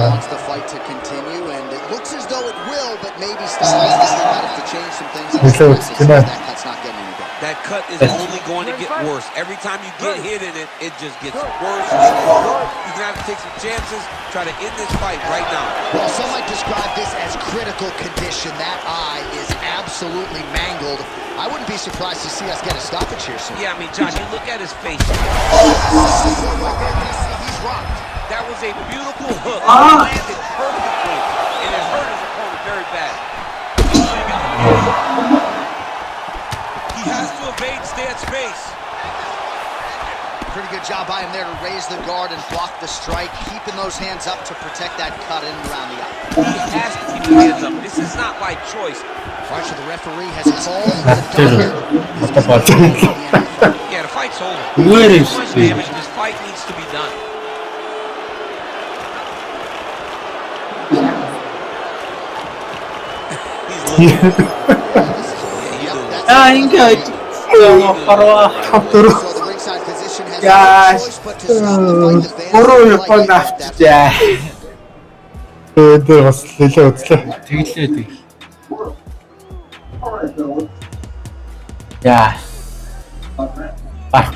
wants the fight to continue, and it looks as though it will, but maybe stylistically might have to change some things. That cut's not getting any better. That cut is only going to get worse. Every time you get hit in it, it just gets worse and worse. You're going to have to take some chances, try to end this fight right now. Well, some might describe this as critical condition. That eye is absolutely mangled. I wouldn't be surprised to see us get a stoppage here soon. Yeah, I mean, Josh, you look at his face. He's rocked. That was a beautiful hook. It landed perfectly, and it hurt his opponent very bad. He has to evade, stay at space. Pretty good job by him there to raise the guard and block the strike, keeping those hands up to protect that cut in and around the eye. He has to keep his hands up. This is not by choice. Archer, the referee, has called the After Yeah, the fight's over. Where is Too much he? damage. This fight needs to be done. He's looking. 아 인가 바로 탑도로. So the ringside physician has 야, no choice but to stop the fight. The fans 호러를 like 뻔나 that. 진짜. 근데 бас нэлээ үзлээ. 되게 돼. All right, fellas. 야. 아